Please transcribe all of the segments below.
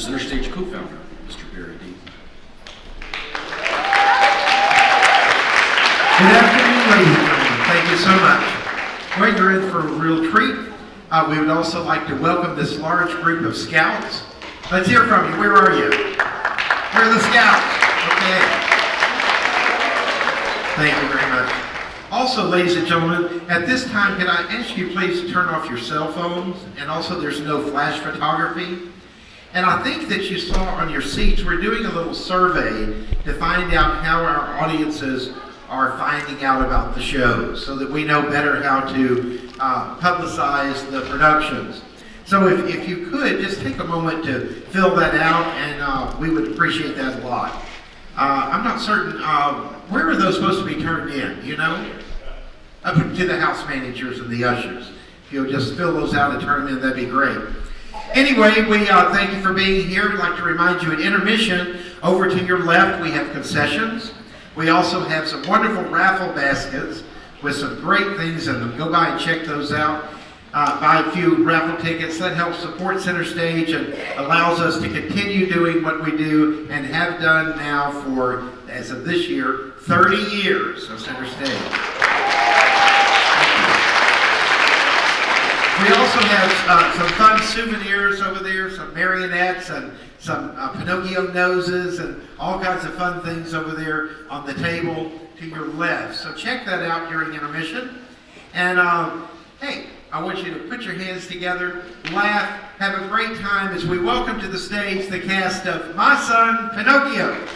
Center Stage co-founder, Mr. Barry D. Good afternoon, ladies and gentlemen. Thank you so much. Well, you're in for a real treat. We would also like to welcome this large group of scouts. Let's hear from you. Where are you? Where are the scouts? Okay. Thank you very much. Also, ladies and gentlemen, at this time, can I ask you please to turn off your cell phones? And also, there's no flash photography. And I think that you saw on your seats, we're doing a little survey to find out how our audiences are finding out about the show so that we know better how to publicize the productions. So if you could, just take a moment to fill that out, and we would appreciate that a lot. I'm not certain, where are those supposed to be turned in, you know? Up to the house managers and the ushers. If you'll just fill those out and turn them in, that'd be great. Anyway, we thank you for being here. I'd like to remind you at intermission, over to your left, we have concessions. We also have some wonderful raffle baskets with some great things in them. Go by and check those out. Buy a few raffle tickets. That helps support Center Stage and allows us to continue doing what we do and have done now for, as of this year, 30 years of Center Stage. We also have some fun souvenirs over there, some marionettes and some Pinocchio noses and all kinds of fun things over there on the table to your left. So check that out during intermission. And hey, I want you to put your hands together, laugh, have a great time as we welcome to the stage the cast of My Son, Pinocchio.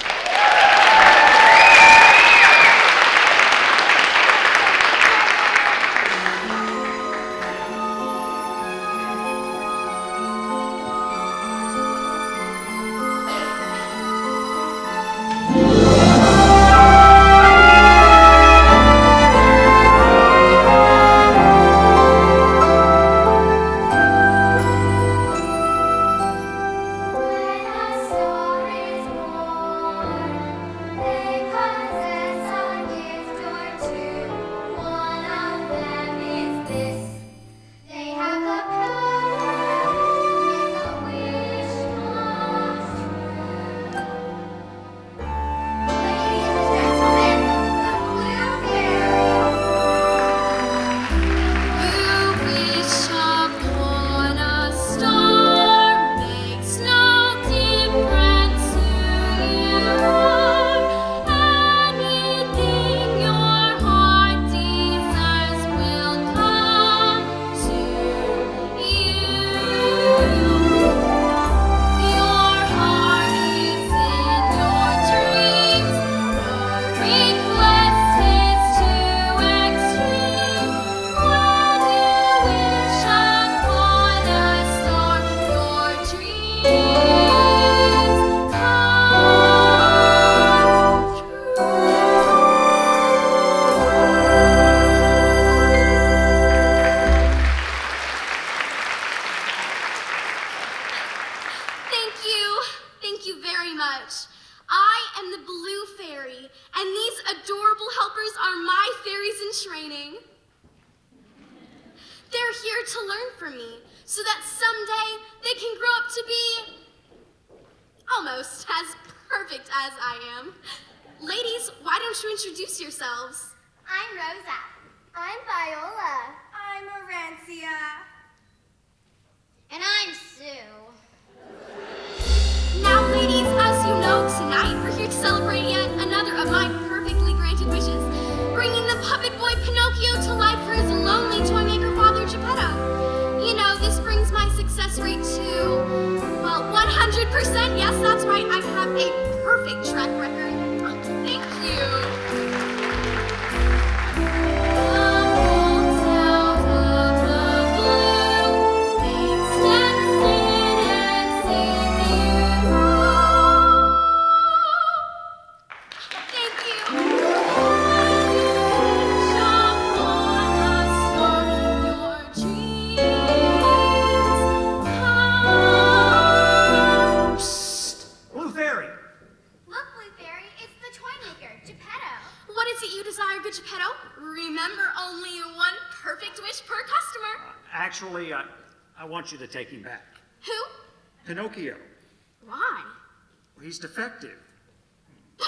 Actually, I want you to take him back. Who? Pinocchio. Why? He's defective. Who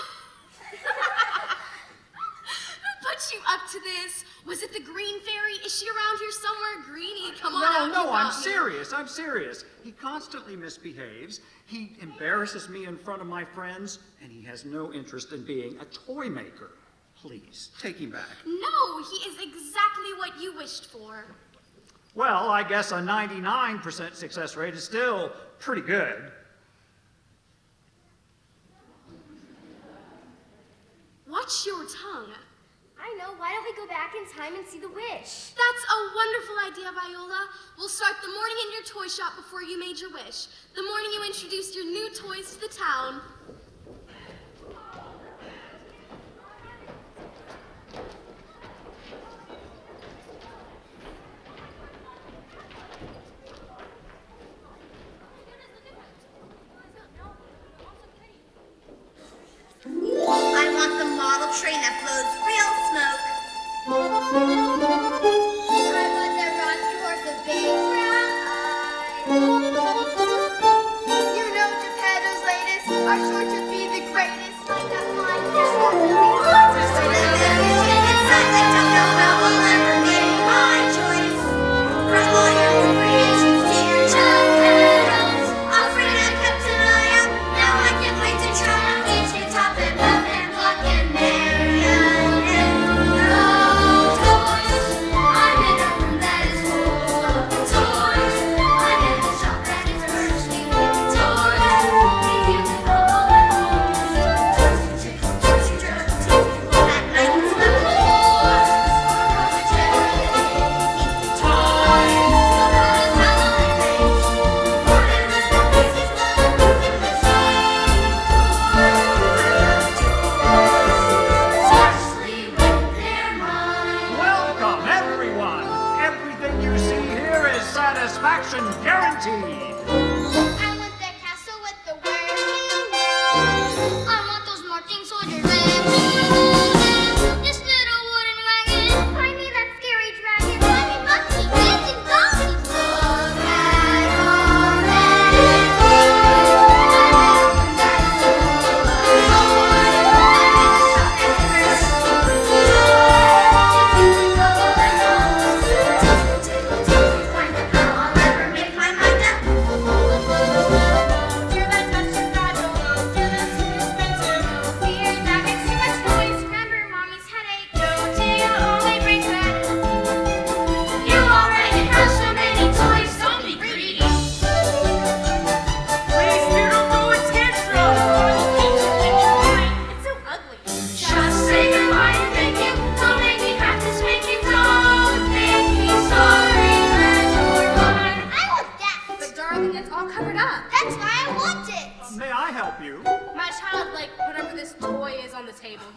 put you up to this? Was it the green fairy? Is she around here somewhere? Greenie, come on out. No, I'm serious. I'm serious. He constantly misbehaves. He embarrasses me in front of my friends, and he has no interest in being a toy maker. Please, take him back. No, he is exactly what you wished for. Well, I guess a 99% success rate is still pretty good. Watch your tongue. I know. Why don't we go back in time and see the wish? That's a wonderful idea, Viola. We'll start the morning in your toy shop before you made your wish. The morning you introduced your new toys to the town. I want the model train that blows real smoke. I want the rocking horse with big brown eyes. You know Geppetto's latest are sure to be the greatest. Like a flying castle to be monsters with a machine inside. I don't know how I'll ever make my choice. From all your creations to your Geppettos. Afraid I kept an eye out. Now I can't wait to try out each new top and bottom. Satisfaction guaranteed. I want the castle with the werewolf. I want those marching soldiers. This little wooden wagon. I need that scary dragon. Flying monkey, dancing donkey. Look at all that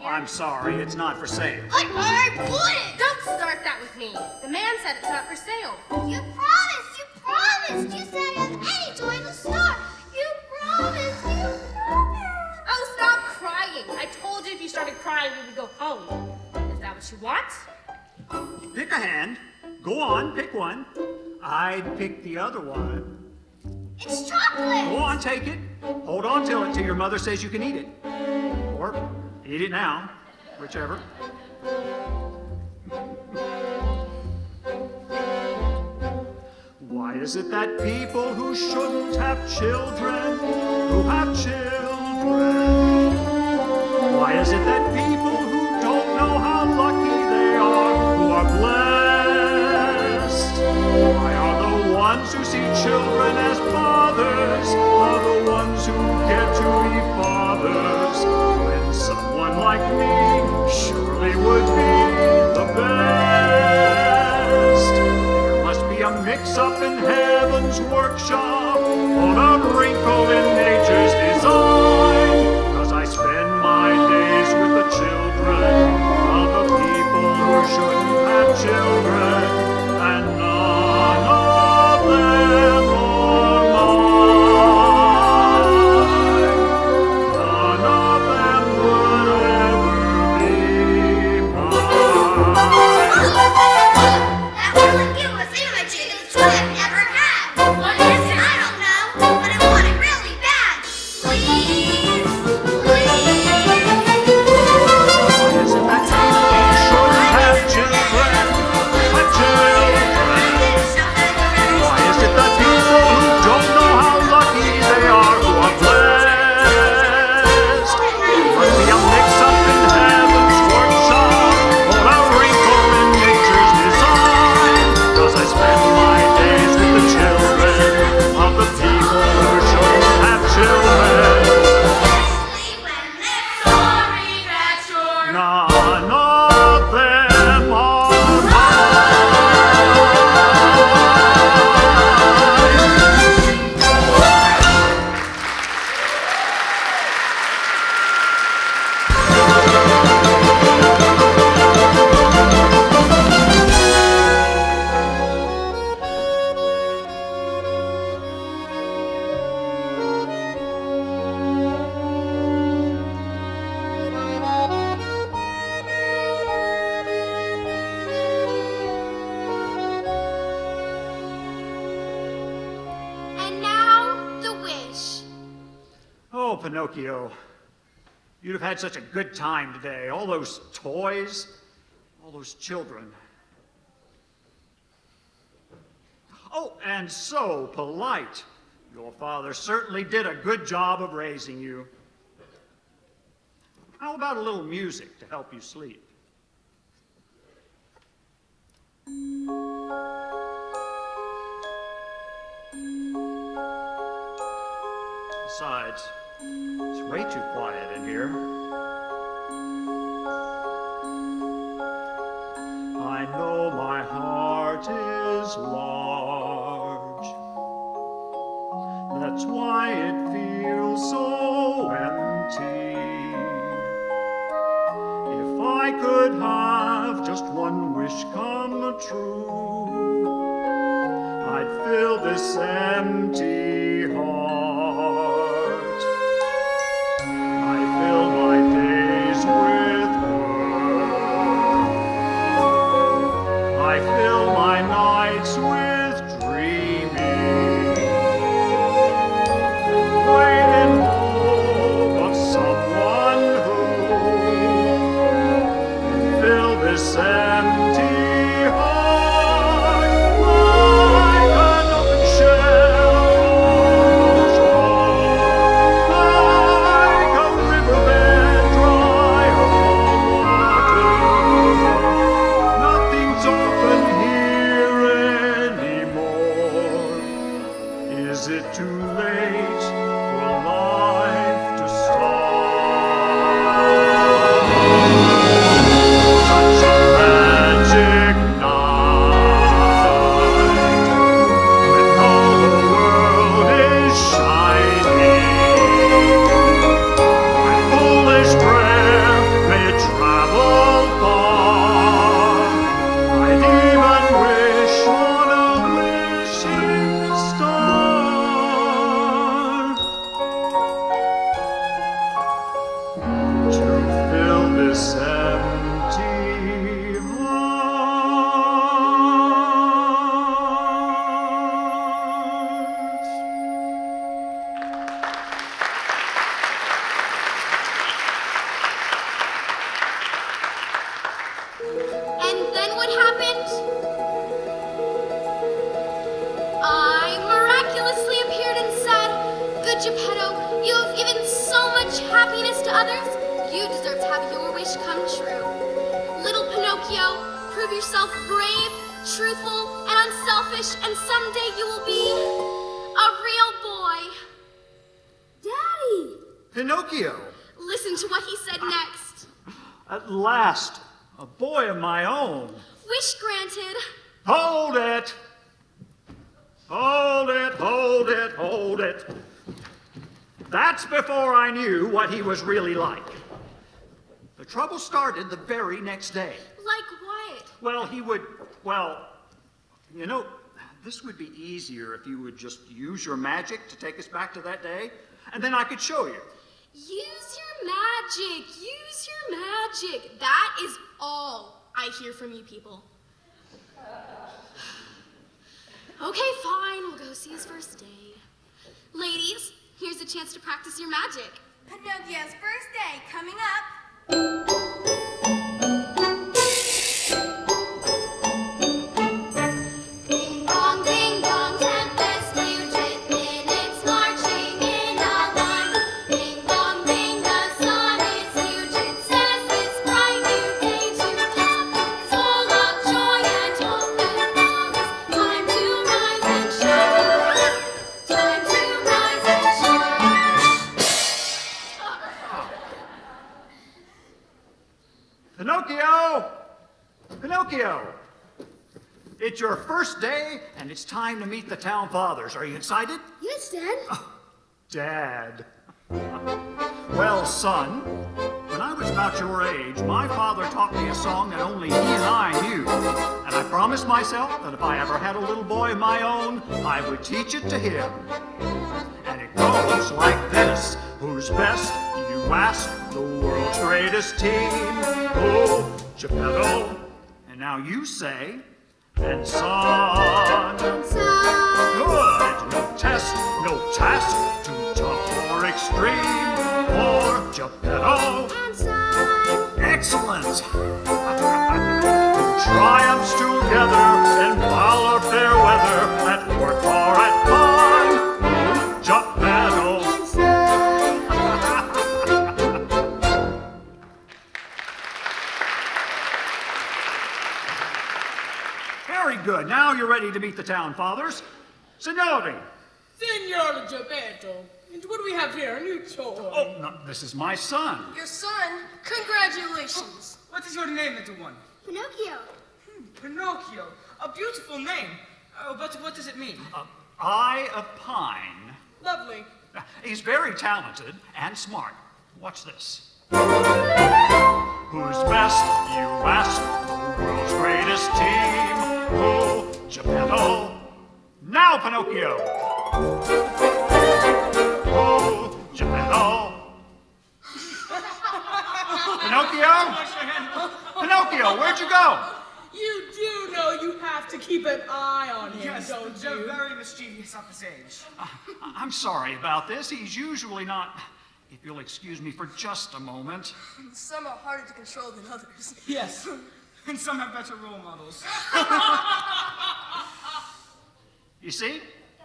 I'm sorry, it's not for sale. But I wouldn't! Don't start that with me. The man said it's not for sale. You promised! You promised! You said if any toy in the store. You promised! You promised! Oh, stop crying. I told you if you started crying, you would go home. Is that what you want? Pick a hand. Go on, pick one. I'd pick the other one. It's chocolate! Go on, take it. Hold on to it till your mother says you can eat it. Or eat it now, whichever. Why is it that people who shouldn't have children, who have children? Why is it that people who don't know how lucky they are, who are blessed? Why are the ones who see children as fathers, are the ones who get to be fathers, when someone like me surely would be the best? There must be a mix-up in heaven's workshop, or a wrinkle in nature's design, 'cause I spend my days with the children of the people who shouldn't have children, and none of them are mine. None of them would ever be mine. That one with you was imaging a toy I've never had. What is it? I don't know, but I want it really bad. Pinocchio, you'd have had such a good time today. All those toys, all those children. Oh, and so polite. Your father certainly did a good job of raising you. How about a little music to help you sleep? Besides, it's way too quiet in here. I know my heart is large. That's why it feels so empty. If I could have just one wish come true, I'd fill this empty heart. I fill my days with work. I fill my nights with dreaming, wait in hope of someone who can fill this empty heart like an open shell on the shore, like a riverbed dry of water. Nothing's open here anymore. Is it too late for life to start? Such a magic night, when all the world is shining. My foolish prayer may travel far. I'd even wish on a wishing star to fill this empty heart. And then what happened? I miraculously appeared and said, "Good Geppetto, you have given so much happiness to others, you deserve to have your wish come true. Little Pinocchio, prove yourself brave, truthful, and unselfish, and someday you will be a real boy." Daddy! Pinocchio, Listen to what he said next. at last, a boy of my own. Wish granted. Hold it! Hold it, hold it, hold it. That's before I knew what he was really like. The trouble started the very next day. Like what? Well, you know, this would be easier if you would just use your magic to take us back to that day, and then I could show you. Use your magic. Use your magic. That is all I hear from you people. Okay, fine. We'll go see his first day. Ladies, here's a chance to practice your magic. Pinocchio's first day coming up. Ding dong, tempest fugit, minutes marching in a line. Ding dong, the sun is huge, it says this bright new day to come is full of joy and hope and promise. Time to rise and shine. Time to rise and shine. Pinocchio! Pinocchio! It's your first day, and it's time to meet the town fathers. Are you excited? Yes, Dad. Dad. Well, son, when I was about your age, my father taught me a song that only he and I knew. And I promised myself that if I ever had a little boy of my own, I would teach it to him. And it goes like this. Who's best, you ask, the world's greatest team. Oh, Geppetto. And now you say, and son. Good. No test, no task, too tough or extreme. for Geppetto. And sign. Excellent! Triumphs together in valor fair weather, at work or at fun. Geppetto. And sign. Very good. Now you're ready to meet the town fathers. Signori. Signor Geppetto, and what do we have here? A new toy. Oh, no, this is my son. Your son? Congratulations. What is your name, little one? Pinocchio. Pinocchio. A beautiful name. But what does it mean? Eye of Pine. Lovely. He's very talented and smart. Watch this. Who's best, you ask? The world's greatest team. Who? Geppetto. Now, Pinocchio. Who? Geppetto. Pinocchio? Pinocchio, where'd you go? You do know you have to keep an eye on him, Yes, don't they're you? very mischievous at this age. I'm sorry about this. He's usually not. If you'll excuse me for just a moment. Some are harder to control than others. Yes, and some have better role models. You see?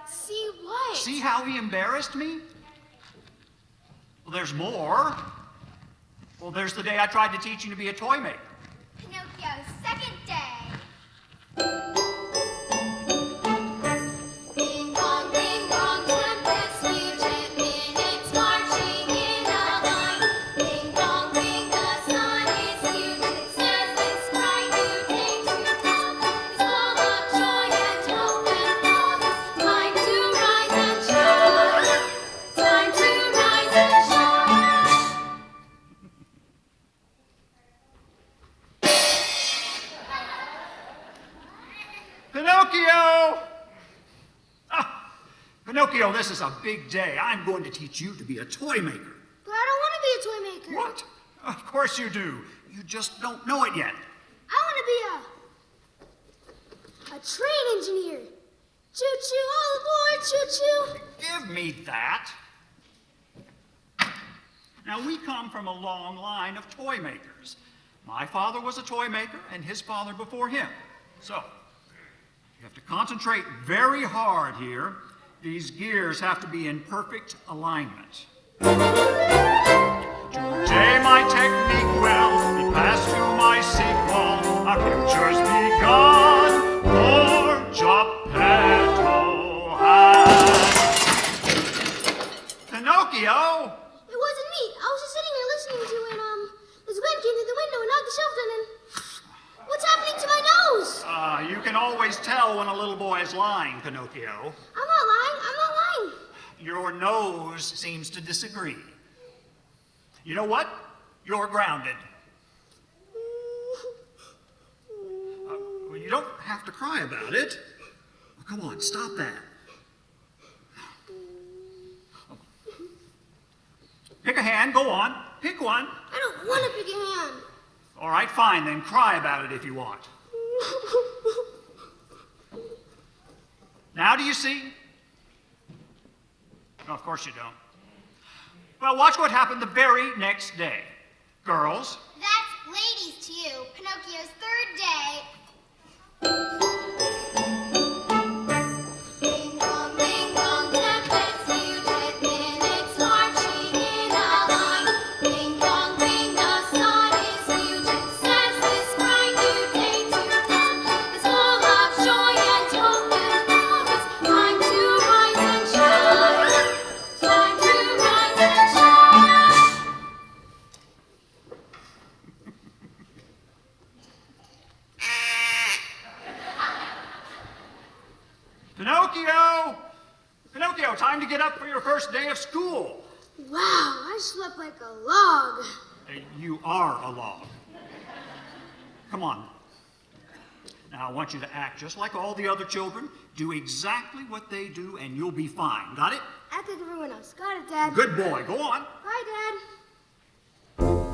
See what? See how he embarrassed me? Well, there's more. Well, there's the day I tried to teach you to be a toy maker. Pinocchio's second day. Ding dong, tempest, fugit minutes marching in a line. Ding dong, ring, the sun is huge. It says this bright new day to come is full of joy and hope and promise. Time to rise and shine. Time to rise and shine. Pinocchio! Ah, Pinocchio, this is a big day. I'm going to teach you to be a toy maker. But I don't want to be a toy maker. What? Of course you do. You just don't know it yet. I want to be a train engineer. Choo-choo, all aboard, choo-choo. Give me that. Now, we come from a long line of toy makers. My father was a toy maker, and his father before him. So, you have to concentrate very hard here. These gears have to be in perfect alignment. Today my technique will be passed to my sequel. Our future's begun for Geppetto. Pinocchio! It wasn't me. I was just sitting here listening to when, this wind came through the window and knocked the shelf down and... What's happening to my nose? You can always tell when a little boy is lying, Pinocchio. I'm not lying. I'm not lying. Your nose seems to disagree. You know what? You're grounded. Well, you don't have to cry about it. Well, come on, stop that. Pick a hand, go on. Pick one. I don't want to pick a hand. All right, fine, then cry about it if you want. Now do you see? No, of course you don't. Well, watch what happened the very next day. Girls, That's ladies to you. Pinocchio's third day. Ding dong, tempest, fugit minutes marching in a line. Ding dong, ring, the sun is huge. It says this bright new day to come is full of joy and hope and promise. Time to rise and shine. Time to rise and shine. Pinocchio! Pinocchio, time to get up for your first day of school. Wow, I slept like a log. You are a log. Come on. Now, I want you to act just like all the other children. Do exactly what they do, and you'll be fine. Got it? Act like everyone else. Got it, Dad. Good boy. Go on. Bye, Dad. You'll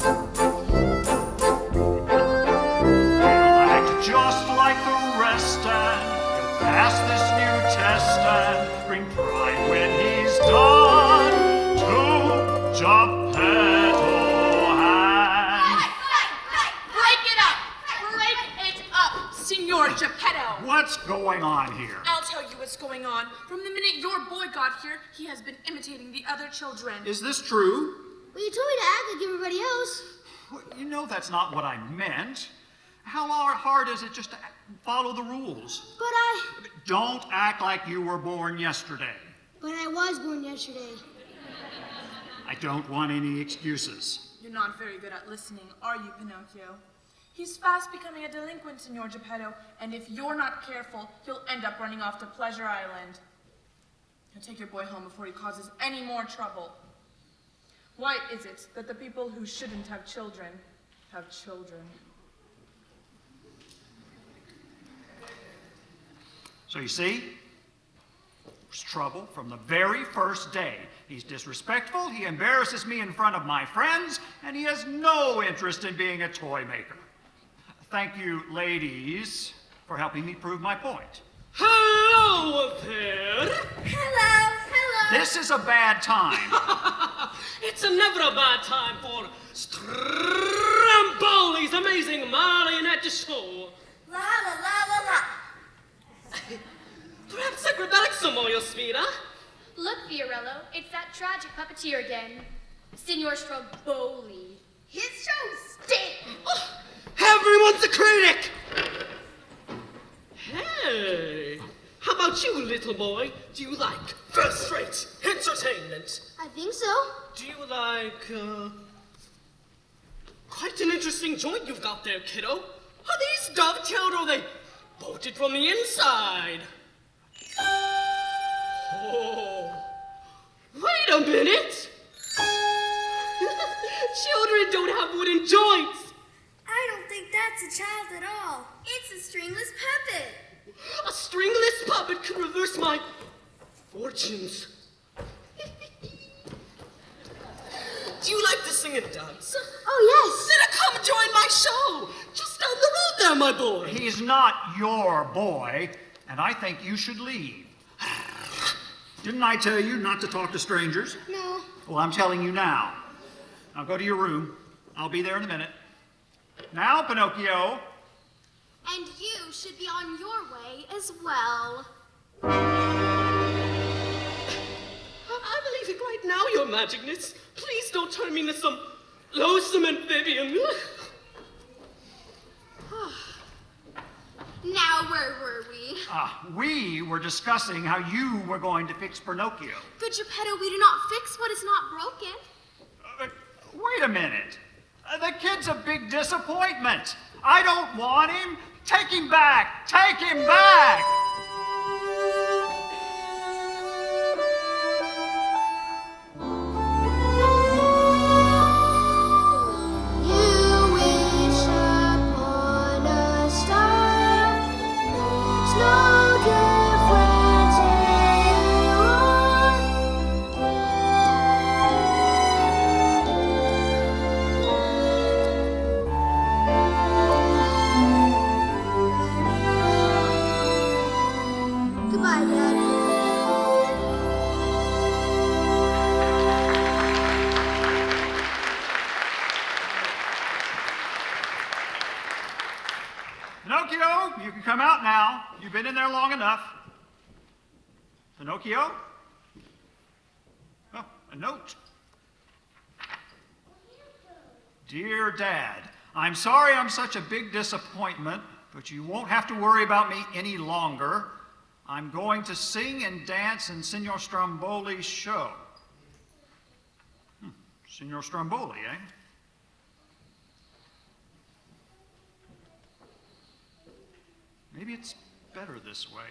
act just like the rest, and you'll pass this new test, and bring pride when he's done to Geppetto and... Break it up! Break it up, Signor Geppetto! What's going on here? I'll tell you what's going on. From the minute your boy got here, he has been imitating the other children. Is this true? Well, you told me to act like everybody else. Well, you know that's not what I meant. How hard is it just to follow the rules? But Don't act like you were born yesterday. I was born yesterday. I don't want any excuses. You're not very good at listening, are you, Pinocchio? He's fast becoming a delinquent, Signor Geppetto, and if you're not careful, he'll end up running off to Pleasure Island. Now take your boy home before he causes any more trouble. Why is it that the people who shouldn't have children have children? So you see, there's trouble from the very first day. He's disrespectful, he embarrasses me in front of my friends, and he has no interest in being a toy maker. Thank you, ladies, for helping me prove my point. Hello there! Hello. This is a bad time. It's never a bad time for Stromboli's amazing marionette show. La la la la la. Perhaps I could back some more, your speed, huh? Look, Fiorello, it's that tragic puppeteer again. Signor Stromboli. His show stinks. Oh, everyone's a critic! Hey, how about you, little boy? Do you like first-rate entertainment? I think so. Do you like, quite an interesting joint you've got there, kiddo? Are these dovetailed or are they bolted from the inside? Oh, wait a minute! Children don't have wooden joints! I don't think that's a child at all. It's a stringless puppet. A stringless puppet could reverse my fortunes. Do you like to sing and dance? Oh, yes. Then come join my show! Just down the road there, my boy! He's not your boy, and I think you should leave. Didn't I tell you not to talk to strangers? No. Well, I'm telling you now. Now go to your room. I'll be there in a minute. Now, Pinocchio. And you should be on your way as well. I believe it right now, your magicness. Please don't turn me into some loathsome amphibian. Now, where were we? We were discussing how you were going to fix Pinocchio. Good Geppetto, we do not fix what is not broken. Wait a minute. The kid's a big disappointment. I don't want him. Take him back. Take him back. Pinocchio, you can come out now. You've been in there long enough. Pinocchio? Oh, a note. Dear Dad, I'm sorry I'm such a big disappointment, but you won't have to worry about me any longer. I'm going to sing and dance in Signor Stromboli's show. Signor Stromboli, eh? Maybe it's better this way.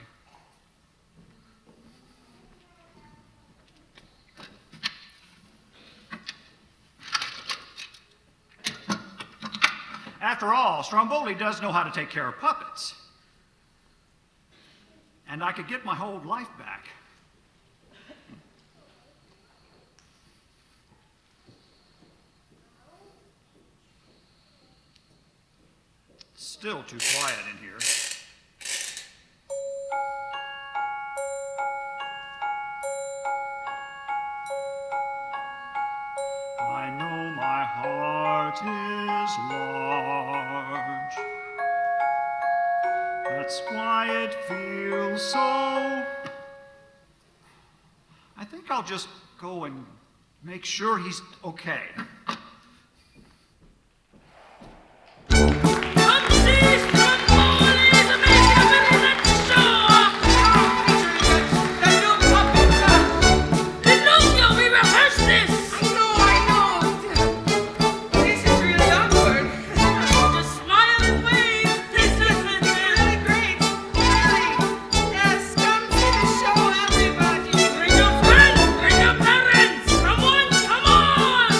After all, Stromboli does know how to take care of puppets. And I could get my whole life back. It's still too quiet in here. why it feels so. I think I'll just go and make sure he's okay. Come see Stromboli, the making of a little show! That new puppet, Pinocchio, we rehearsed this! I know. This is really awkward. Just smile and wave. This is Really great. Really. Yes, come see the show, everybody. Bring your friends, bring your parents! Come on, come on!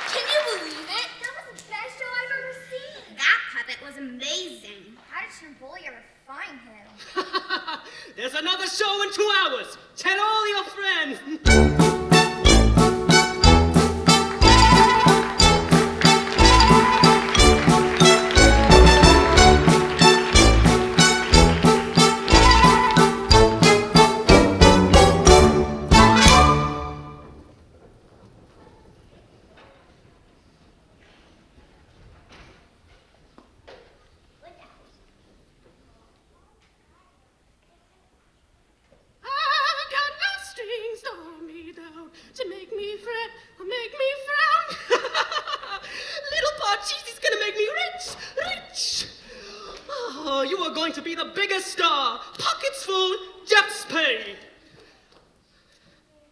Can you believe it? That was the best show I've ever seen. That puppet was amazing. How did Stromboli ever find him? There's another show in 2 hours. Tell all your friends. I got no strings to hold me down, to make me fret or make me frown. Little Parcheesi's gonna make me rich, rich. Oh, you are going to be the biggest star. Pockets full, debts paid.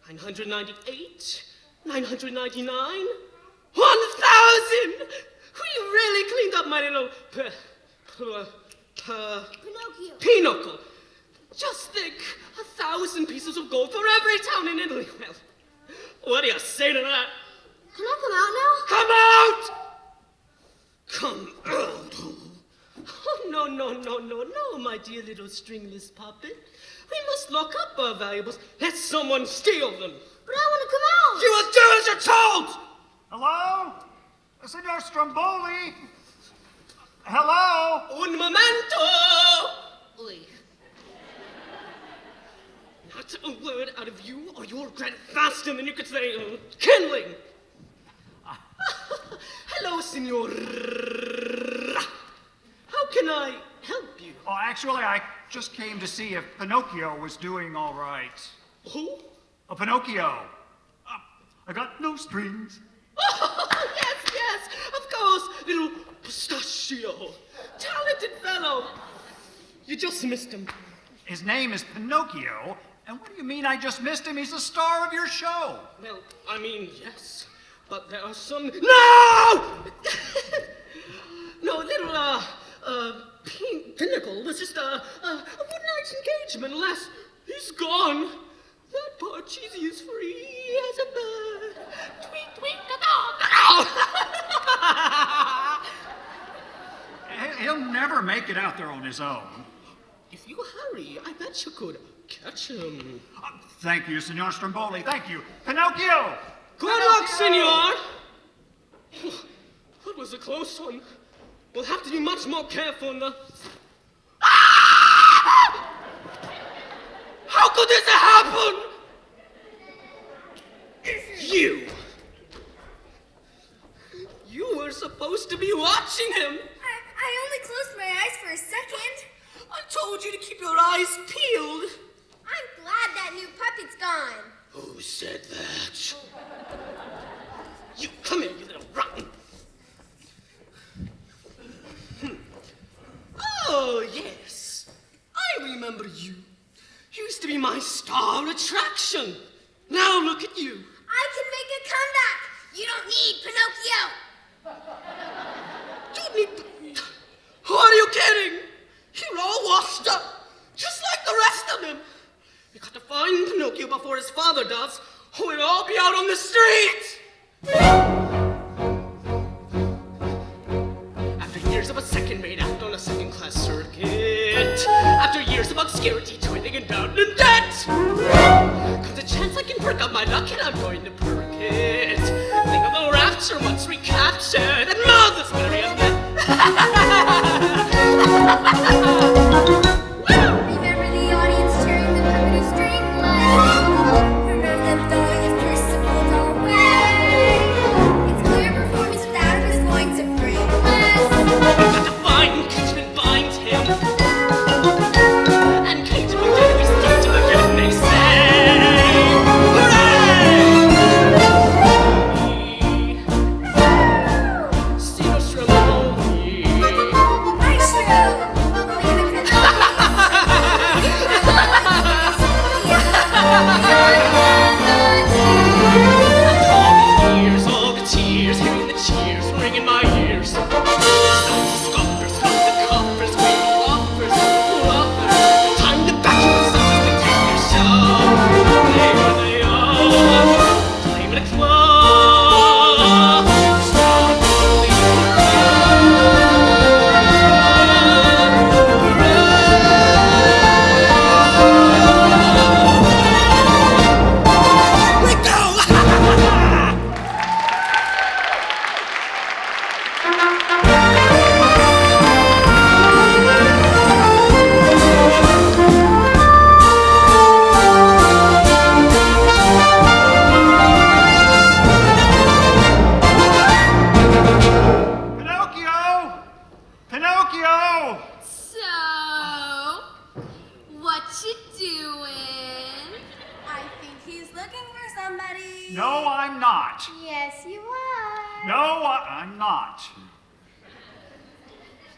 998, 999, 1,000. We really cleaned up my little Pinocchio. Pinocchio. Just think, 1,000 pieces of gold for every town in Italy. Well, what do you say to that? Can I come out now? Come out! Come out! Oh, no, no, no, no, no, my dear little stringless puppet. We must lock up our valuables, lest someone steal them. But I want to come out. You will do as you're told! Hello? Signor Stromboli? Hello? Un momento! Oi. Not a word out of you, or you'll regret it faster than you could say, kindling. Hello, Signor. How can I help you? Oh, actually, I just came to see if Pinocchio was doing all right. Who? Pinocchio. I got no strings. Oh, yes, yes, of course, little pistachio. Talented fellow. You just missed him. His name is Pinocchio, and what do you mean I just missed him? He's the star of your show. Well, I mean, yes, but there are some... No! No, little, Pinnacle was just a one-night engagement last He's gone. That poor cheesy is free as a bird. Tweet, tweet, He'll never make it out there on his own. If you hurry, I bet you could catch him. Thank you, Signor Stromboli. Thank you. Pinocchio! Good luck, senor! That was a close one. We'll have to be much more careful in the... How could this happen? You! You were supposed to be watching him! I only closed my eyes for a second. I told you to keep your eyes peeled! I'm glad that new puppet's gone. Who said that? You come here, you little rotten! Oh, yes. I remember you. You used to be my star attraction. Now look at you. I can make a comeback. You don't need Pinocchio. You need... Who are you kidding? You're all washed up, just like the rest of them. We got to find Pinocchio before his father does, or we'll all be out on the street. After years of a second-rate act on a second-class circuit, after years of obscurity, toiling and down in debt, comes a chance I can perk up my luck and I'm going to perk it. Think of the rapture once recaptured, and Mother's Mary and Remember the audience cheering the puppet who string led. Remember them throwing his crucible away. It's clear performance without him is going to bring less. got to find, catch him and bind him. And cage him again, we stage him again, they say. Hooray! Signor Stromboli. Maestro! Leave it All the tears, hearing the cheers ring in my ears. Sounds of scoffers, sounds of coffers, waving offers, offers. Time to back you up, such as we take your show. There they are, time to close. Stromboli, hooray! Let go! Pinocchio! Pinocchio! So, what you doing? I think he's looking for somebody. No, I'm not. Yes, you are. No, I'm not.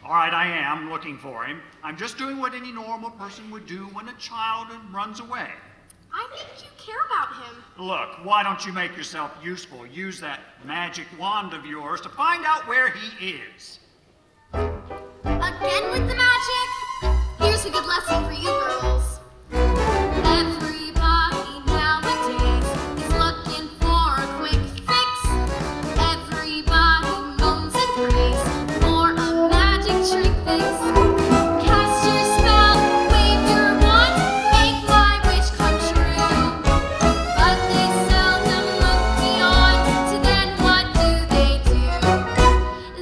All right, I am looking for him. I'm just doing what any normal person would do when a child runs away. I think you care about him. Look, why don't you make yourself useful? Use that magic wand of yours to find out where he is. Again with the magic? Here's a good lesson for you girls. Everybody nowadays is looking for a quick fix. Everybody moans and prays for a magic trick fix. Cast your spell, wave your wand, make my wish come true. But they seldom look beyond to then what do?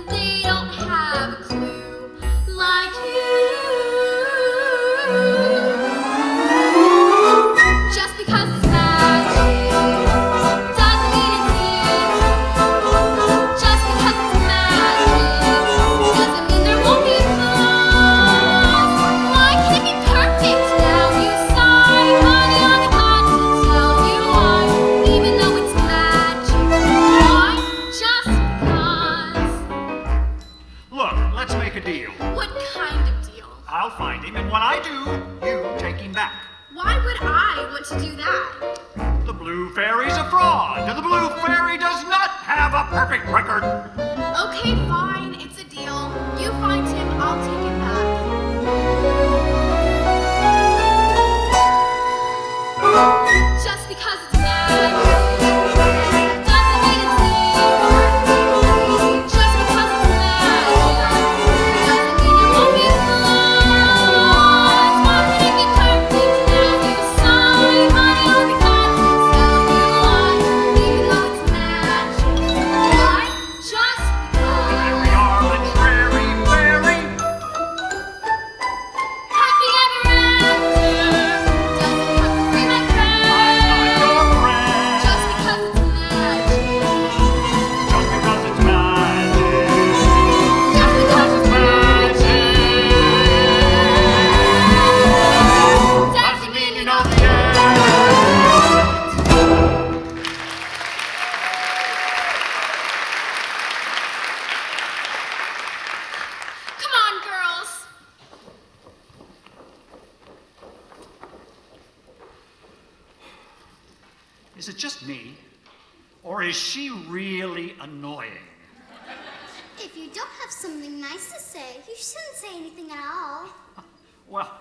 They don't have a clue like you. Just because it's magic doesn't mean it's here. Just because it's magic doesn't mean there won't be flaws. Why can't it be perfect now? You sigh, honey, I'm glad to tell you why. Even though it's magic, why? Just because. Look, let's make a deal. What kind of deal? I'll find him, and when I do, you take him back. Why would I want to do that? The blue fairy's a fraud. The blue fairy does not have a perfect record. Okay, fine, it's a deal. You find him, I'll take it back. Just because it's magic doesn't mean it's safe. Just because it's magic doesn't mean it won't be fun. Why would it be perfect now? You decide, honey, all the gods tell you why. Even though it's magic. Why? Just because. Every arbitrary fairy. Happy ever after doesn't come to free my friend. Your friend. Just because it's magic. Just because it's magic. Just because it's magic. Doesn't mean you know the end. Come on, girls. Is it just me? Or is she really annoying? If you don't have something nice to say, you shouldn't say anything at all. Well,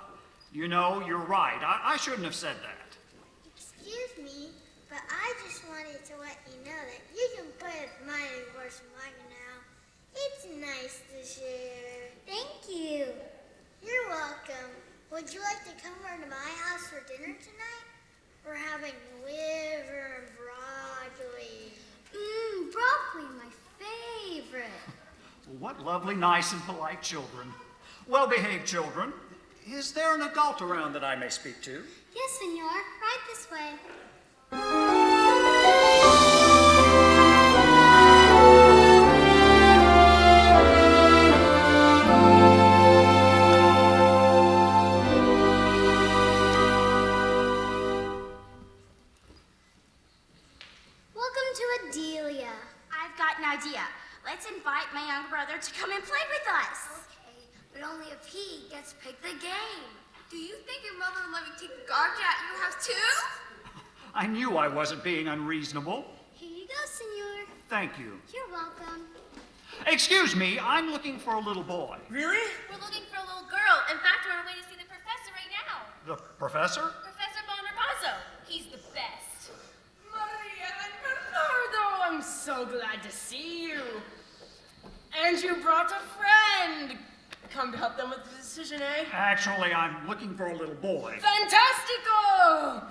you know, you're right. I shouldn't have said that. Excuse me, but I just wanted to let you know that you can play with my horse wagon now. It's nice to share. Thank you. You're welcome. Would you like to come over to my house for dinner tonight? We're having liver and broccoli. Broccoli, my favorite. What lovely, nice, and polite children. Well-behaved children. Is there an adult around that I may speak to? Yes, senor. Right this way. Welcome to Adelia. I've got an idea. Let's invite my younger brother to come and play with us. Okay, but only if he gets to pick the game. Do you think your mother would let me take the garbage out of your house too? I knew I wasn't being unreasonable. Here you go, senor. Thank you. You're welcome. Excuse me, I'm looking for a little boy. Really? We're looking for a little girl. In fact, we're on our way to see the professor right now. The professor? Professor Bonarbazzo. He's the best. Maria and Bernardo, I'm so glad to see you. And you brought a friend. Come to help them with the decision, eh? Actually, I'm looking for a little boy. Fantastico!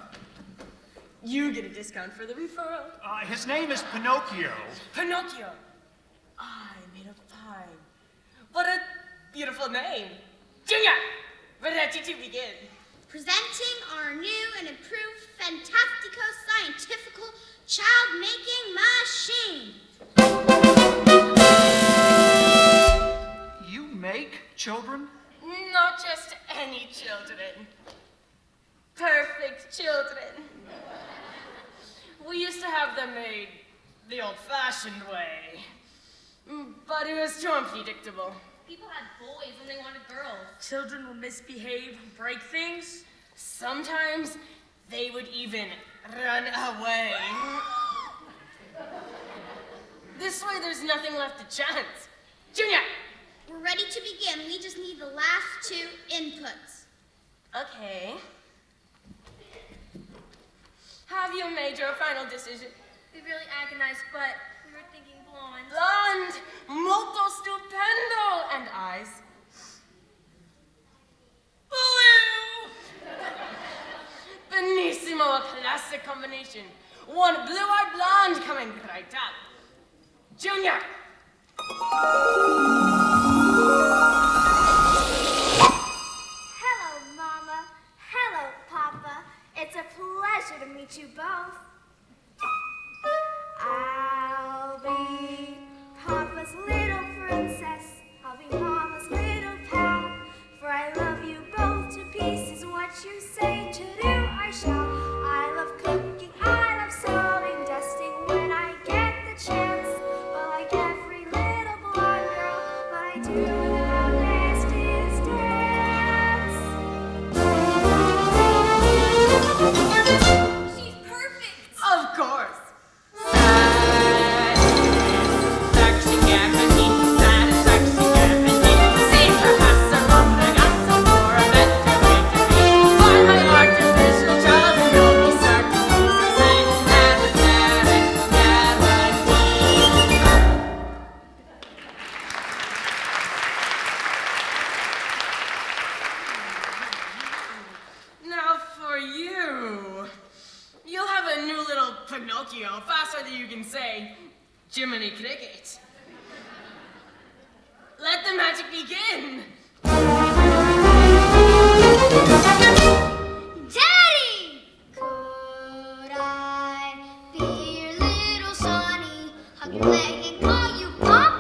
You get a discount for the referral. His name is Pinocchio. Pinocchio. I made of pine. What a beautiful name. Junior, ready to begin. Presenting our new and improved Fantastico Scientifical Child-Making Machine. You make children? Not just any children. Perfect children. We used to have them made the old-fashioned way. But it was too unpredictable. People had boys and they wanted girls. Children would misbehave, break things. Sometimes they would even run away. This way there's nothing left to chance. Junior! We're ready to begin. We just need the last two inputs. Okay. Have you made your final decision? We really agonized, but we were thinking blonde. Blonde, molto stupendo, and eyes. Blue! Benissimo, a classic combination. One blue-eyed blonde coming right up. Junior! Hello, Mama. Hello, Papa. It's a pleasure to meet you both. I'll be Papa's little princess. I'll be Mama's little pal. For I love you both to pieces. What you say to do, I shall. I love cooking, I love sewing, dusting when I get the chance. Well, like every little blonde girl, what I do the best is dance. She's perfect. Pinocchio faster than you can say, Jiminy Cricket. Let the magic begin. Daddy! Could I be your little sonny? Hug your leg and call you Pop?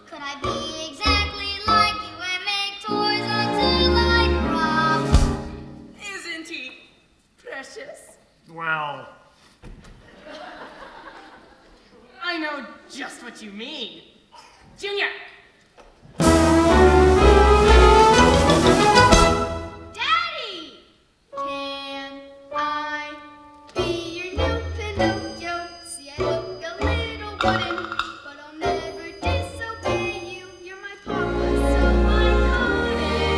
Could I be exactly like you and make toys until I drop? Isn't he precious? Well, I know just what you mean. Junior! Daddy! Can I be your new Pinocchio? See, I look a little wooden, but I'll never disobey you. You're my papa, so I couldn't.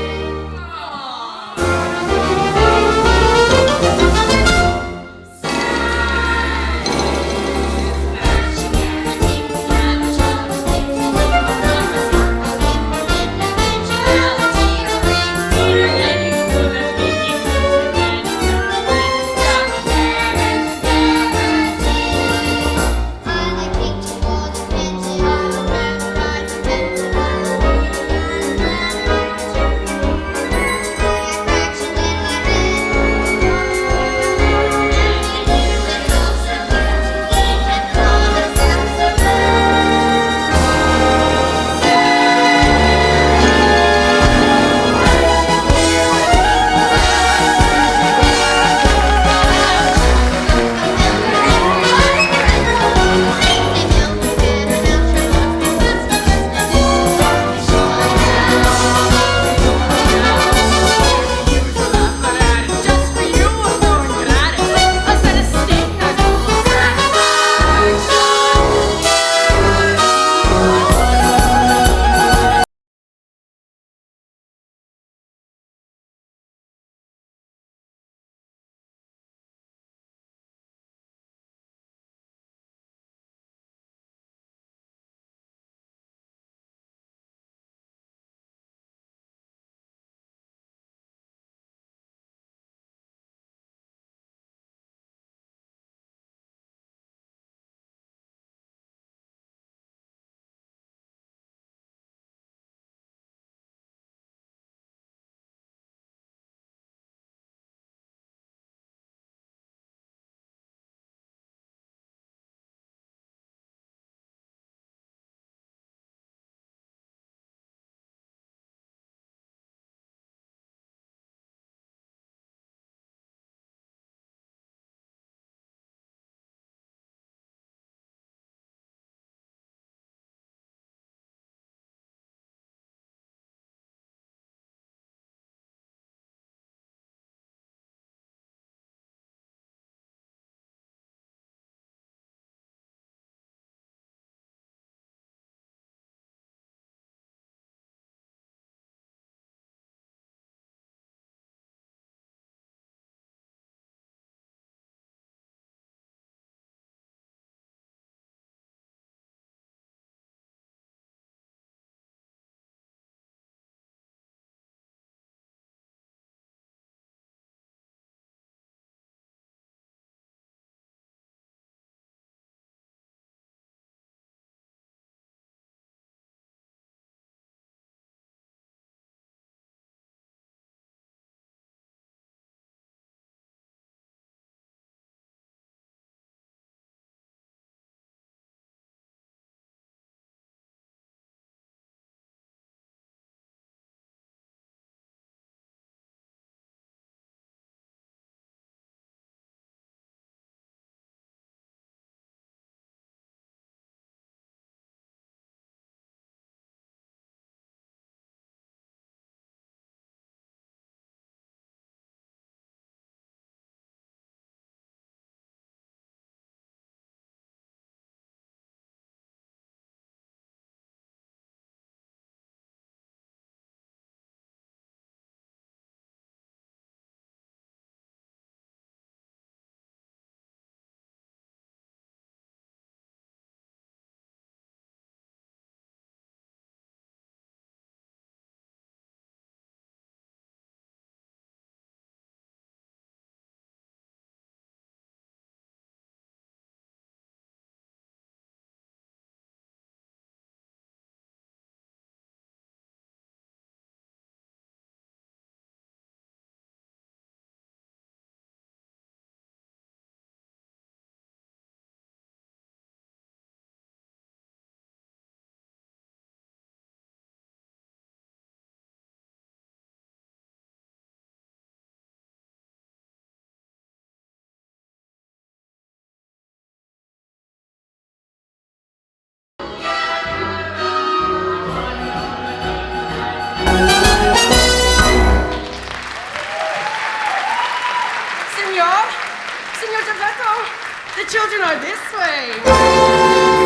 The children are this way.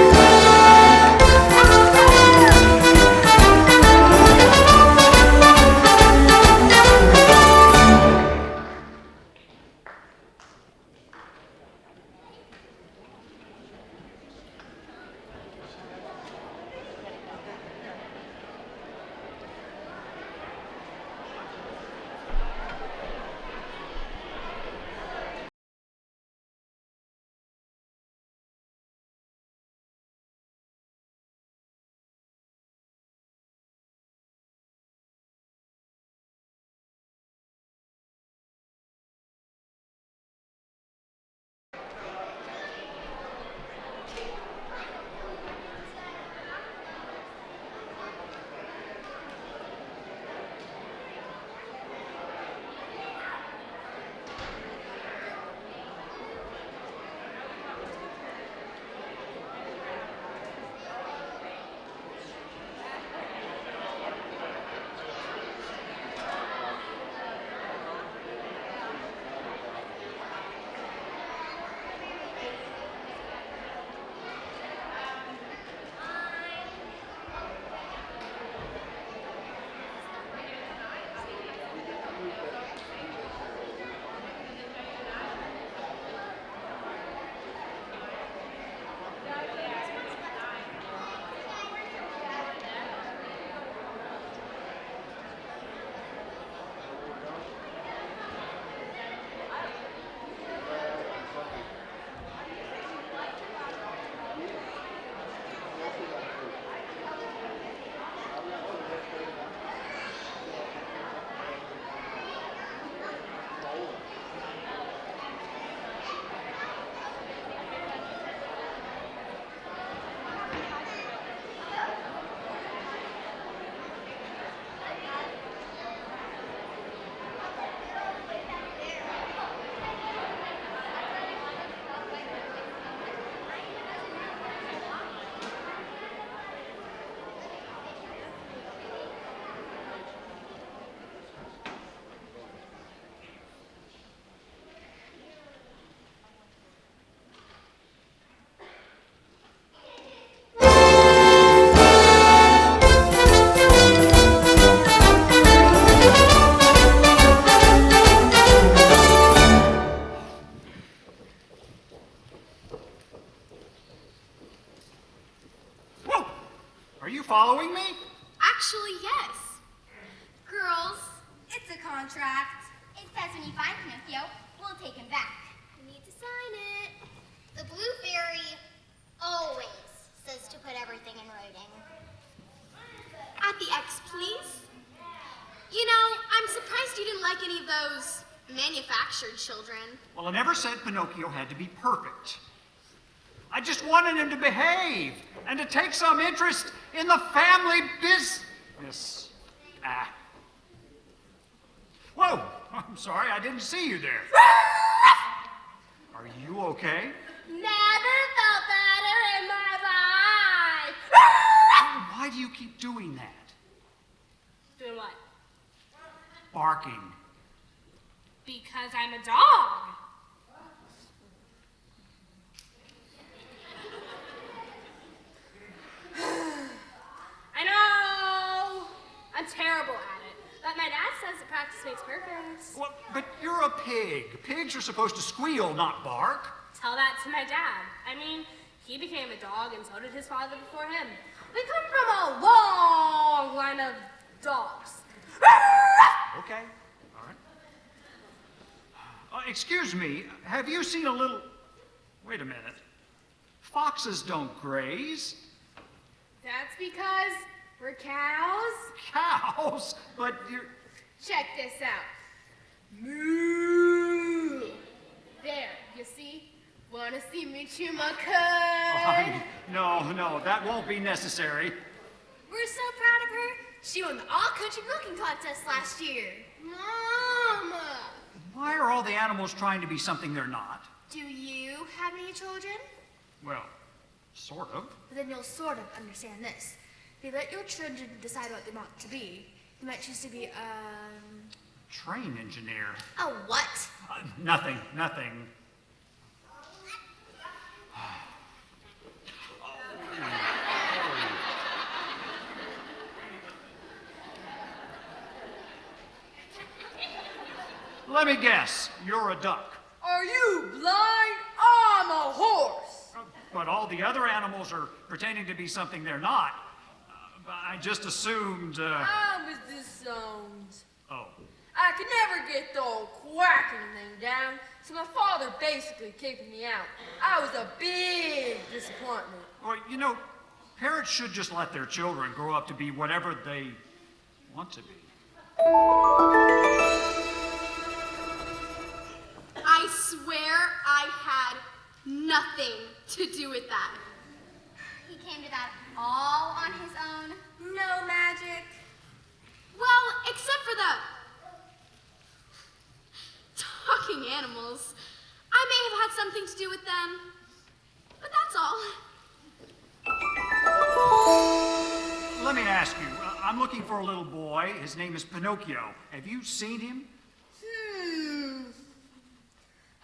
Are you following me? Actually, yes. Girls, It's a contract. It says when you find Pinocchio, we'll take him back. you need to sign it. The Blue Fairy always says to put everything in writing. At the X, please. You know, I'm surprised you didn't like any of those manufactured children. Well, I never said Pinocchio had to be perfect. I just wanted him to behave and to take some interest in the family business. Whoa, I'm sorry, I didn't see you there. Are you okay? Never felt better in my life. Why do you keep doing that? Doing what? Barking. Because I'm a dog. I know. I'm terrible at it. But my dad says that practice makes perfect. Well, but you're a pig. Pigs are supposed to squeal, not bark. Tell that to my dad. I mean, he became a dog and so did his father before him. We come from a long line of dogs. Okay, all right. Excuse me, have you seen a little... Wait a minute. Foxes don't graze. That's because we're cows. Cows? But you're... Check this out. Moo. There, you see? Wanna see me chew my cud? No, that won't be necessary. We're so proud of her. She won the all-country milking contest last year. Mama! Why are all the animals trying to be something they're not? Do you have any children? Well, sort of. Then you'll sort of understand this. If you let your children decide what they want to be, they might choose to be, Train engineer. a what? Nothing. Let me guess, you're a duck. Are you blind? I'm a horse. But all the other animals are pretending to be something they're not. I just assumed, I was disowned. Oh. I could never get the old quacking thing down, so my father basically kicked me out. I was a big disappointment. Well, you know, parents should just let their children grow up to be whatever they want to be. I swear I had nothing to do with that. He came to that all on his own. No magic. Well, except for the talking animals. I may have had something to do with them, but that's all. Let me ask you, I'm looking for a little boy. His name is Pinocchio. Have you seen him?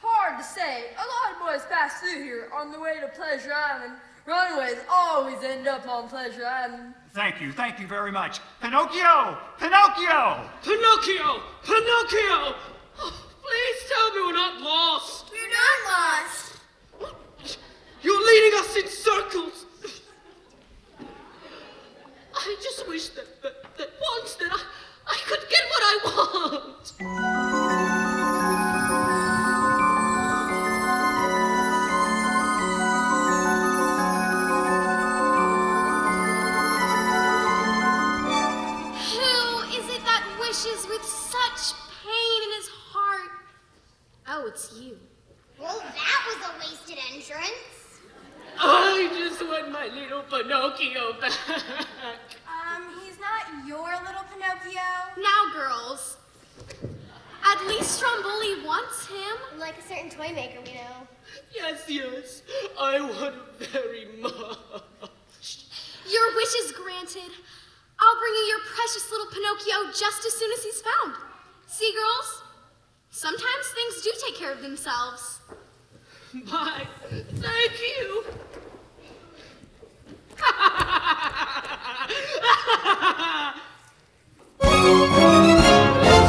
Hard to say. A lot of boys pass through here on the way to Pleasure Island. Runaways always end up on Pleasure Island. Thank you very much. Pinocchio! Pinocchio! Pinocchio! Pinocchio! Oh, please tell me we're not lost. We're not lost. You're leading us in circles. I just wish that once that I could get what I want. With such pain in his heart. Oh, it's you. Well, that was a wasted entrance. I just want my little Pinocchio back. He's not your little Pinocchio. Now, girls, at least Stromboli wants him. Like a certain toy maker we know. Yes, I want it very much. Your wish is granted. I'll bring you your precious little Pinocchio just as soon as he's found. See, girls? Sometimes things do take care of themselves. Bye. Thank you.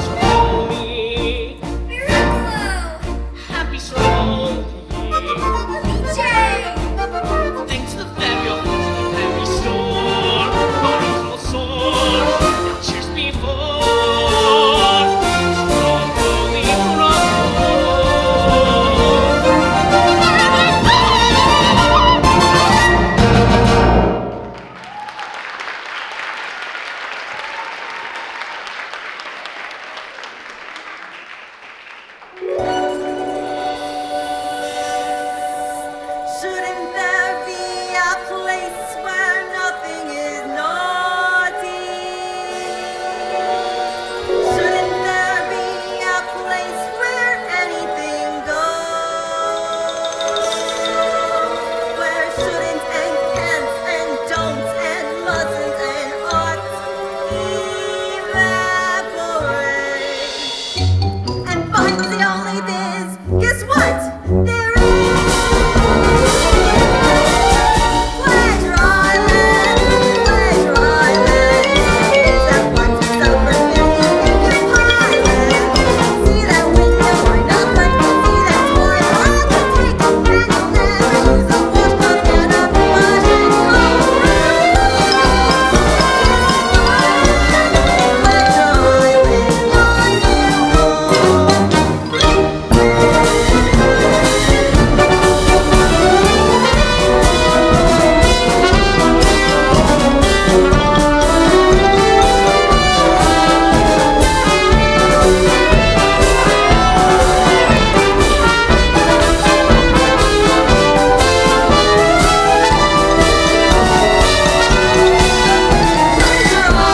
Stromboli. Miraculo. Happy Stromboli. Jay. Thanks to the fabulous store. Now cheers before Stromboli Shouldn't there be a place where nothing is naughty? Shouldn't there be a place where anything goes? Where shouldn't and can'ts and don'ts and mustn't and oughts evaporate? And fun's the only biz. Guess what? There is Pleasure Island. Pleasure Island. That once was over many a pilot. See that window or nothing. See that toy on the take. And you'll never use a washcloth and a brush and comb. Pleasure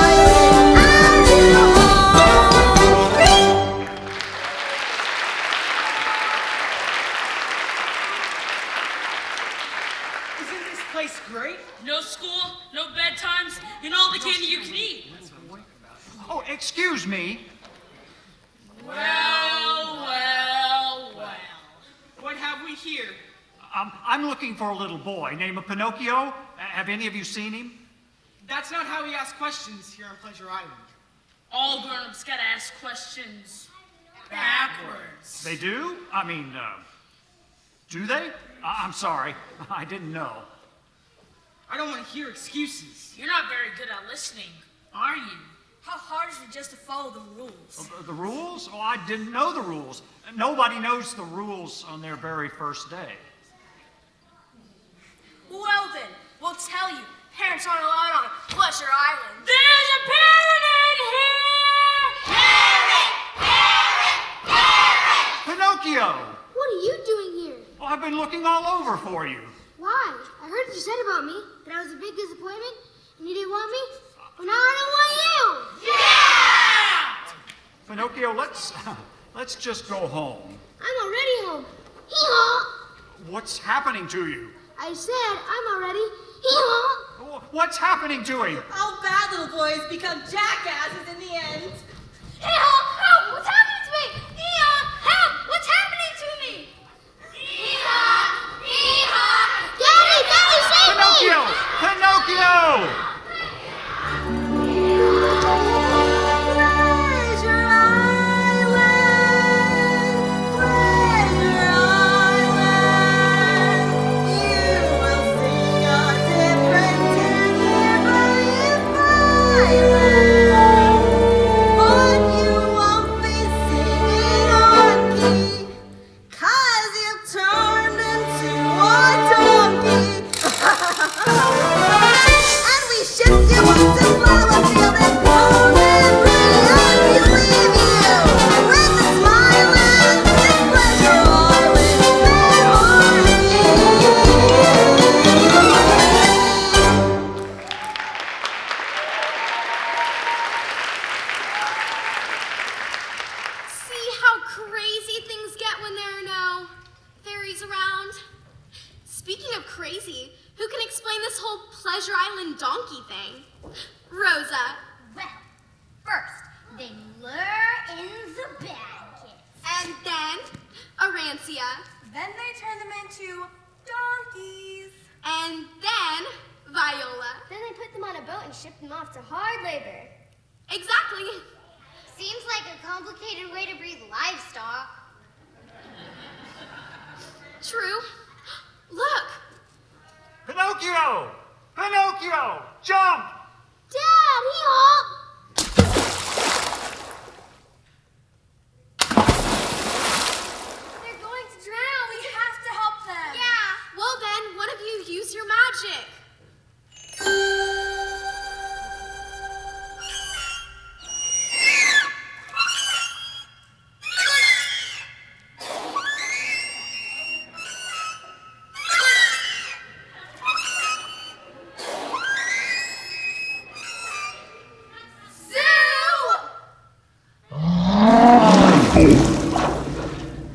Island, your Isn't this place great? No school, no bedtimes, and all the candy you can eat. Oh, excuse me. Well. What have we here? I'm looking for a little boy named Pinocchio. Have any of you seen him? That's not how we ask questions here on Pleasure Island. All grown-ups gotta ask questions. Backwards. They do? I mean, do they? I'm sorry. I didn't know. I don't want to hear excuses. You're not very good at listening, are you? How hard is it just to follow the rules? The rules? Oh, I didn't know the rules. Nobody knows the rules on their very first day. Well then, we'll tell you. Parents aren't allowed on Pleasure Island. There's a parent in here! Pinocchio! What are you doing here? Oh, I've been looking all over for you. Why? I heard what you said about me, that I was a big disappointment, and you didn't want me. Well, now I don't want you. Pinocchio, let's just go home. I'm already home. Hee-haw! What's happening to you? I said I'm already hee-haw! What's happening to him? All bad little boys become jackasses in the end. Hee-haw! Help! What's happening to me? Hee-haw! Help! What's happening to me? Hee-haw! Hee-haw! Daddy! Daddy, save Pinocchio! me! Pinocchio! Pleasure Island, Pleasure Island. You will sing a different tune here by Island, but you won't be singing on key, 'cause you turned into a donkey. And we shipped you up to Flowerfield and Cold and Green, and we leave you with the smiling Pleasure Island See how crazy things get when there are no fairies around? Speaking of crazy, who can explain this whole Pleasure Island donkey thing? Rosa. Well, first, they lure in the bad kids. And then Arancia. Then they turn them into donkeys. And then Viola. Then they put them on a boat and ship them off to hard labor. Exactly. Seems like a complicated way to breed livestock. True. Look. Pinocchio! Pinocchio! Jump! Dad, hee-haw! They're going to drown. We have to help them. Yeah. Well then, one of you use your magic.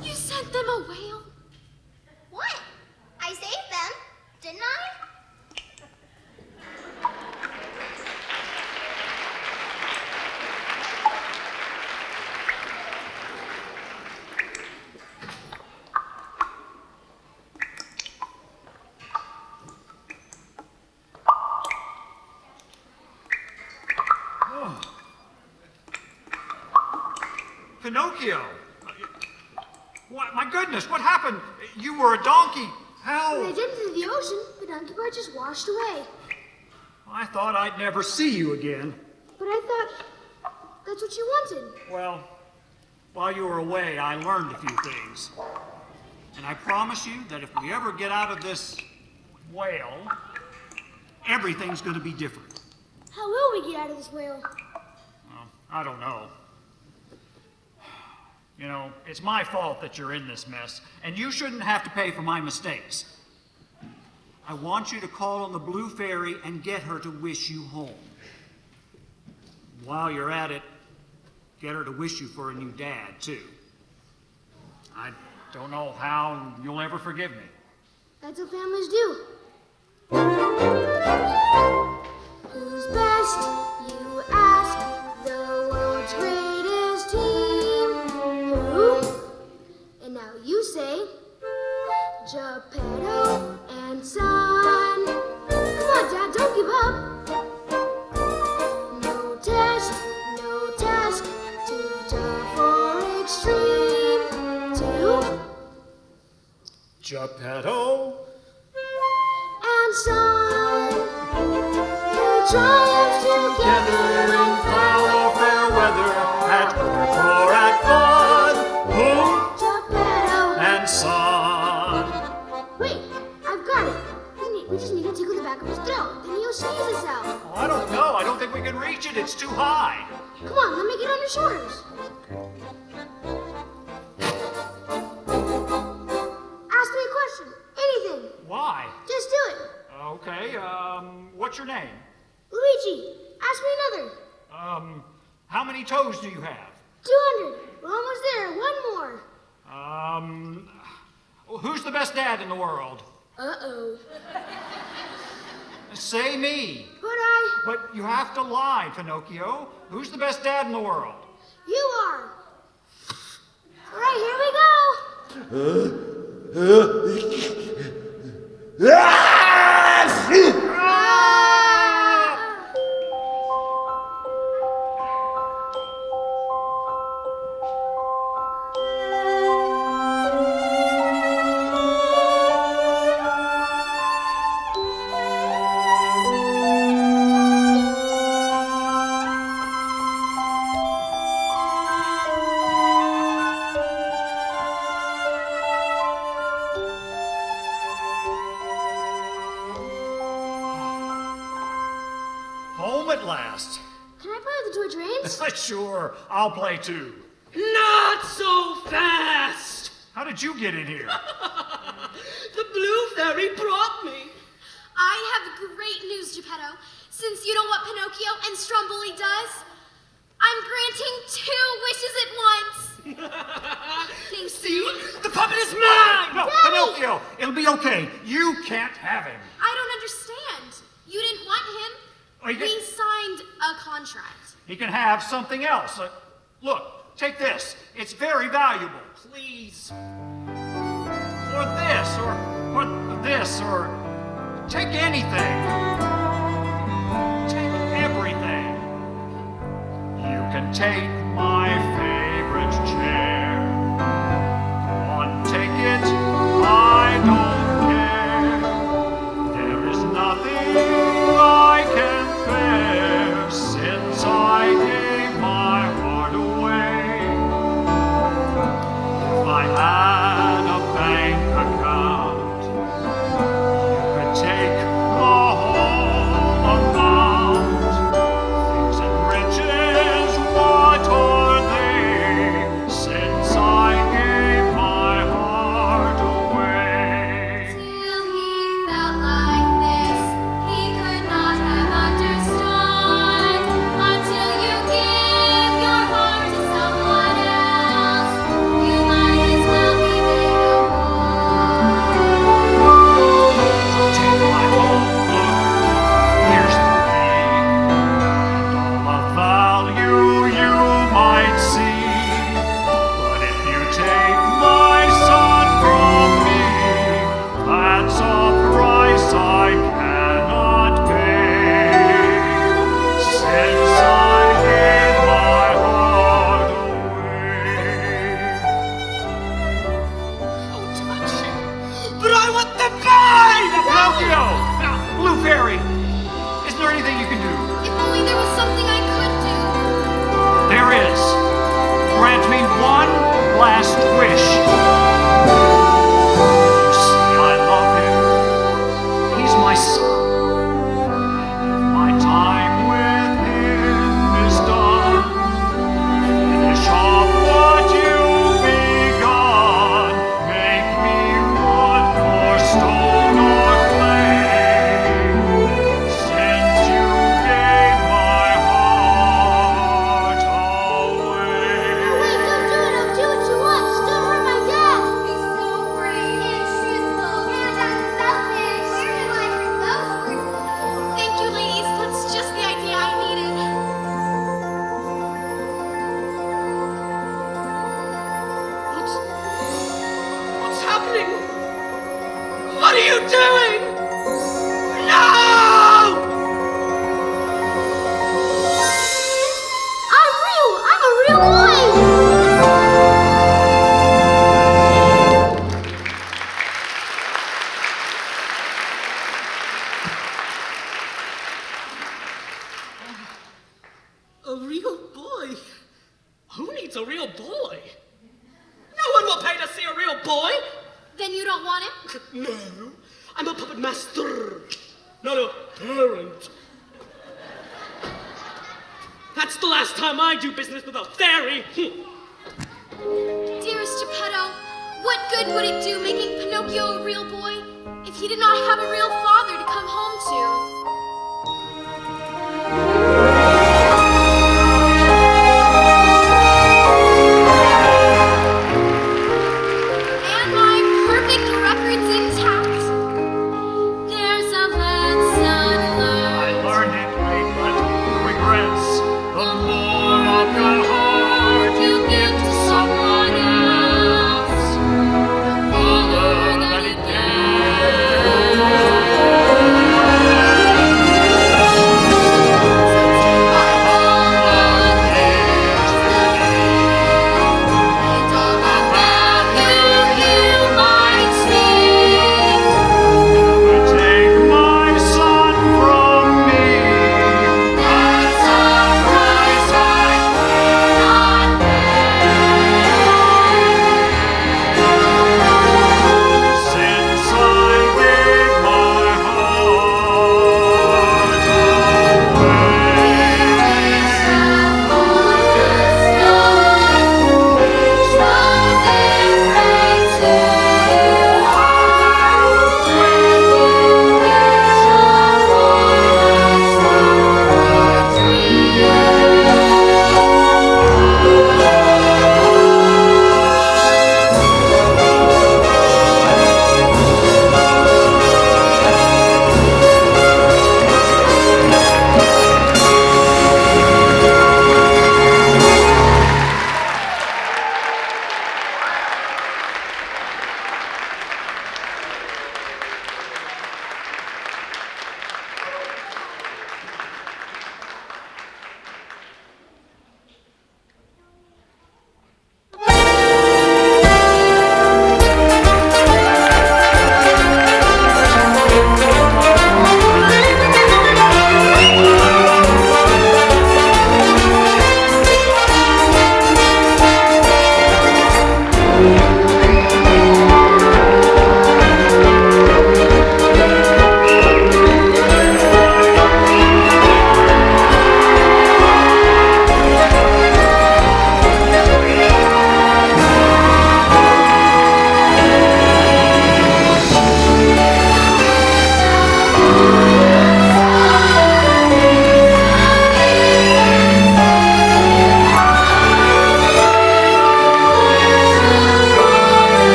You sent them a whale? What? I saved them, didn't I? Pinocchio! What? My goodness, what happened? You were a donkey. How? When I jumped into the ocean, the donkey part just washed away. I thought I'd never see you again. But I thought that's what you wanted. Well, while you were away, I learned a few things. And I promise you that if we ever get out of this whale, everything's going to be different. How will we get out of this whale? Well, I don't know. You know, it's my fault that you're in this mess, and you shouldn't have to pay for my mistakes. I want you to call on the Blue Fairy and get her to wish you home. While you're at it, get her to wish you for a new dad, too. I don't know how you'll ever forgive me. That's what families do. Who's best, you ask, the world's greatest team. Who? And now you say, Geppetto and Son. Come on, Dad, don't give up. No task, too tough or extreme. Geppetto. And sun, who triumphs together In foul or fair weather, at court or at fun, moon Geppetto. and sun. Wait, I've got it. We just need to tickle the back of his throat. Then he'll sneeze us out. Oh, I don't know. I don't think we can reach it. It's too high. Come on, let me get on your shoulders. Ask me a question. Anything. Why? Just do it. Okay, what's your name? Luigi, ask me another. How many toes do you have? 200. We're almost there. One more. Who's the best dad in the world? Uh-oh. Say me. But you have to lie, Pinocchio. Who's the best dad in the world? You are. All right, here we go. Home at last. Can I play with the toy trains? Sure, I'll play too. Not so fast! How did you get in here? The blue fairy brought me. I have great news, Geppetto. Since you know what Pinocchio and Stromboli does, I'm granting 2 wishes at once. Thank See? you. The puppet is mine! No, Pinocchio, it'll be okay. You can't have him. I don't understand. You didn't want him. Oh, you We did- signed a contract. He can have something else. Look, take this. It's very valuable. Please. Or this, or this, or take anything. Take everything. You can take my favorite chair. Go on, take it. I don't care. There is nothing I can bear since I gave my heart away. If I had a bank account, you could take the whole amount. Things and riches, what are they? Since I gave my heart away. Till he felt like this, he could not have understood. Until you give your heart to someone else, you might as well be made a Take my whole look. Here's the key. And all of value you might see. But if you take my son from me, that's a price I cannot pay. Since I gave my heart away. Oh, touch him. But I want the bite! Pinocchio! Now, Blue Fairy, isn't there anything you can do? If only there was something I could do. There is. Grant me one last wish. You see, I love him. He's my son. And if my time with him is done, finish off what you've begun. Make me wood or stone or clay. Since you gave my heart away. Wait, don't do it. I'll do what you want. Just don't hurt my dad. He's so brave and truthful. And unselfish. Where did I hear those words before? Thank you, ladies. That's just the idea I needed. What's happening? What are you doing? No! I'm real. I'm a real boy. No, I'm a puppet master, not a parent. That's the last time I do business with a fairy. Dearest Geppetto, what good would it do making Pinocchio a real boy if he did not have a real father to come home to?